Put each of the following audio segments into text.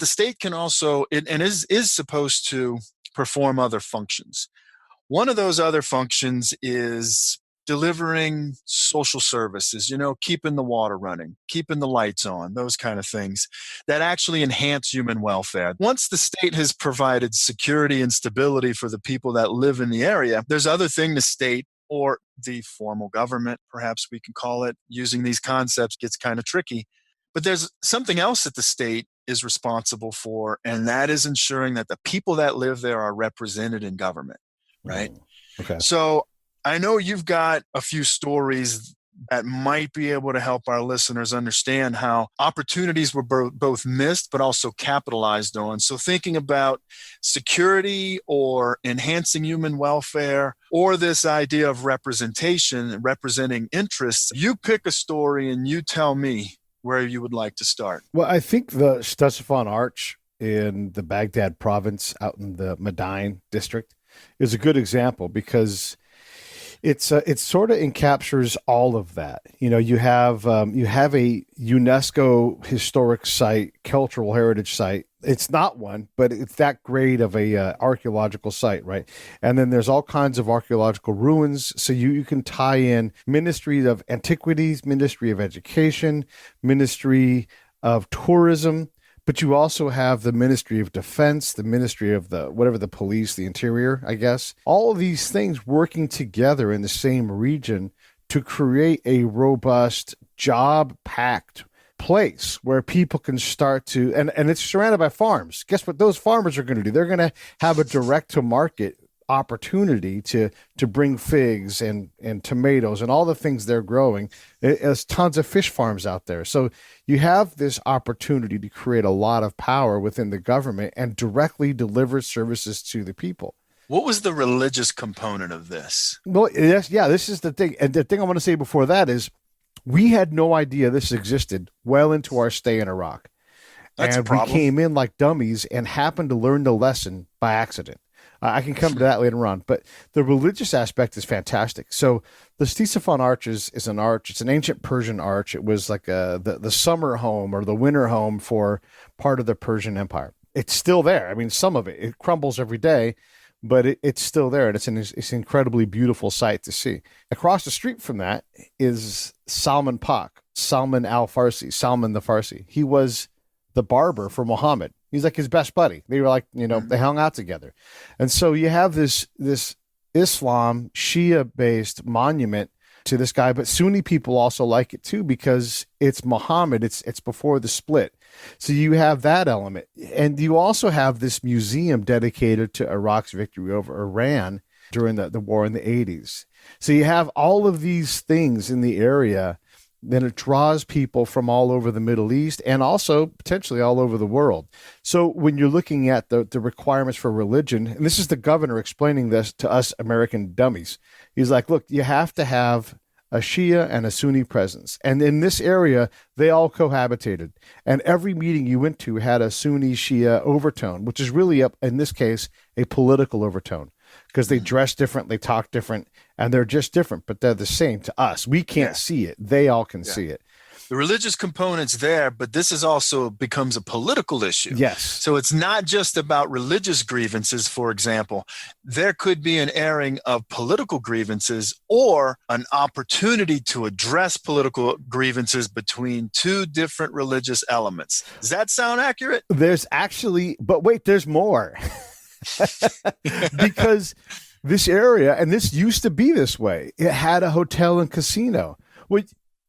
the state can also, is supposed to perform other functions. One of those other functions is delivering social services, keeping the water running, keeping the lights on, those kind of things that actually enhance human welfare. Once the state has provided security and stability for the people that live in the area, there's other thing the state or the formal government, perhaps we can call it, using these concepts gets kind of tricky. But there's something else that the state is responsible for, and that is ensuring that the people that live there are represented in government, right? Okay. So I know you've got a few stories that might be able to help our listeners understand how opportunities were both missed but also capitalized on. So thinking about security or enhancing human welfare or this idea of representation, representing interests, you pick a story and you tell me where you would like to start. Well, I think the Ctesiphon Arch in the Baghdad province out in the Mada'in district is a good example because it sort of encaptures all of that. You have a UNESCO historic site, cultural heritage site. It's not one, but it's that great of a archaeological site, right? And then there's all kinds of archaeological ruins. So you can tie in Ministry of Antiquities, Ministry of Education, Ministry of Tourism, but you also have the Ministry of Defense, the Ministry of the police, the interior, I guess. All of these things working together in the same region to create a robust, job-packed place where people can start to, and it's surrounded by farms. Guess what those farmers are going to do? They're going to have a direct-to-market opportunity to bring figs and tomatoes and all the things they're growing. There's tons of fish farms out there. So you have this opportunity to create a lot of power within the government and directly deliver services to the people. What was the religious component of this? Well, yes, yeah, this is the thing. And the thing I want to say before that is we had no idea this existed well into our stay in Iraq. That's and a problem. We came in like dummies and happened to learn the lesson by accident. I can come to that later on, but the religious aspect is fantastic. So the Ctesiphon Arch is an arch. It's an ancient Persian arch. It was like the summer home or the winter home for part of the Persian Empire. It's still there. I mean, some of it crumbles every day, but it's still there, and it's an incredibly beautiful sight to see. Across the street from that is Salman Al-Farsi, Salman the Farsi. He was the barber for Muhammad. He's like his best buddy. They were like, they hung out together. And so you have this Islam Shia-based monument to this guy, but Sunni people also like it too because it's Muhammad. It's before the split. So you have that element. And you also have this museum dedicated to Iraq's victory over Iran during the war in the 80s. So you have all of these things in the area. Then it draws people from all over the Middle East and also potentially all over the world. So when you're looking at the requirements for religion, and this is the governor explaining this to us American dummies, he's like, look, you have to have a Shia and a Sunni presence. And in this area, they all cohabitated. And every meeting you went to had a Sunni Shia overtone, which is really, in this case, a political overtone. Because they dress different, they talk different, and they're just different, but they're the same to us. We can't see it. They all can see it. The religious component's there, but this is also becomes a political issue. Yes. So it's not just about religious grievances, for example. There could be an airing of political grievances or an opportunity to address political grievances between two different religious elements. Does that sound accurate? There's actually, but wait, there's more. Because this area, and this used to be this way, it had a hotel and casino.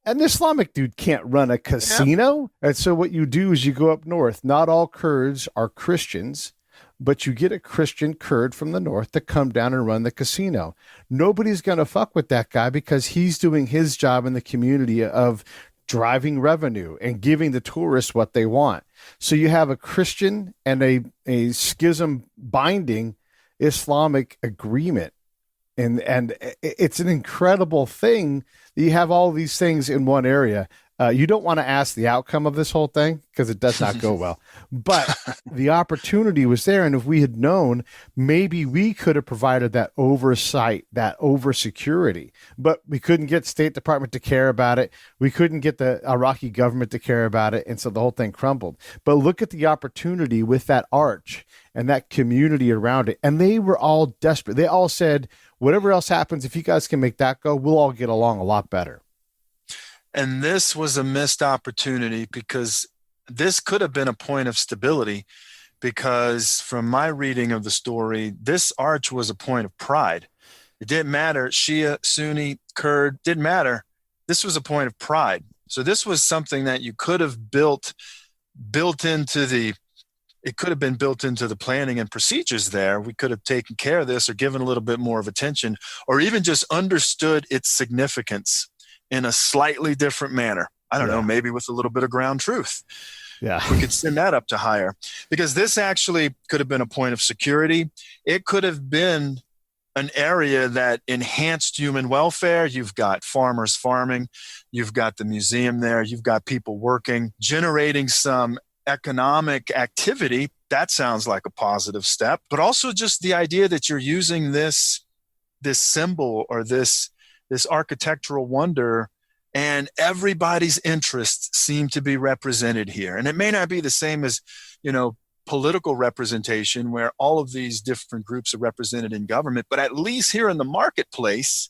An Islamic dude can't run a casino. Yeah. And so what you do is you go up north. Not all Kurds are Christians, but you get a Christian Kurd from the north to come down and run the casino. Nobody's going to fuck with that guy because he's doing his job in the community of driving revenue and giving the tourists what they want. So you have a Christian and a schism binding Islamic agreement. And it's an incredible thing that you have all these things in one area. You don't want to ask the outcome of this whole thing because it does not go well. But the opportunity was there. And if we had known, maybe we could have provided that oversight, that over-security. But we couldn't get State Department to care about it. We couldn't get the Iraqi government to care about it. And so the whole thing crumbled. But look at the opportunity with that arch and that community around it. And they were all desperate. They all said, whatever else happens, if you guys can make that go, we'll all get along a lot better. And this was a missed opportunity because this could have been a point of stability, because from my reading of the story, this arch was a point of pride. It didn't matter, Shia, Sunni, Kurd, didn't matter. This was a point of pride. So this was something that you could have built into the, it could have been built into the planning and procedures there. We could have taken care of this or given a little bit more of attention, or even just understood its significance in a slightly different manner. I don't know, maybe with a little bit of ground truth. Yeah. We could send that up to higher, because this actually could have been a point of security. It could have been an area that enhanced human welfare. You've got farmers farming, you've got the museum there, you've got people working, generating some economic activity. That sounds like a positive step. But also just the idea that you're using this symbol or this architectural wonder, and everybody's interests seem to be represented here. And it may not be the same as, political representation where all of these different groups are represented in government, but at least here in the marketplace,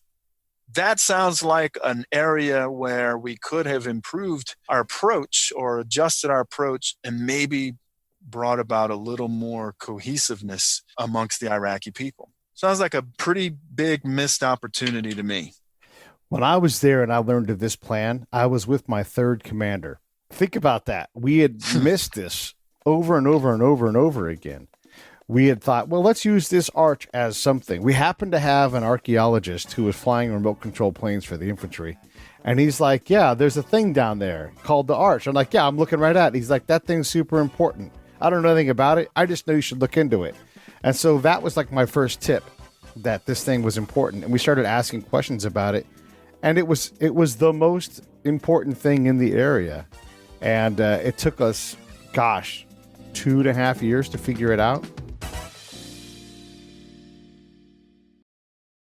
that sounds like an area where we could have improved our approach or adjusted our approach and maybe brought about a little more cohesiveness amongst the Iraqi people. Sounds like a pretty big missed opportunity to me. When I was there and I learned of this plan, I was with my third commander. Think about that. We had missed this over and over and over and over again. We had thought, well, let's use this arch as something. We happened to have an archaeologist who was flying remote control planes for the infantry. And he's like, yeah, there's a thing down there called the arch. I'm like, yeah, I'm looking right at it. He's like, that thing's super important. I don't know anything about it. I just know you should look into it. And so that was like my first tip, that this thing was important. And we started asking questions about it. And it was the most important thing in the area. And it took us, 2.5 years to figure it out.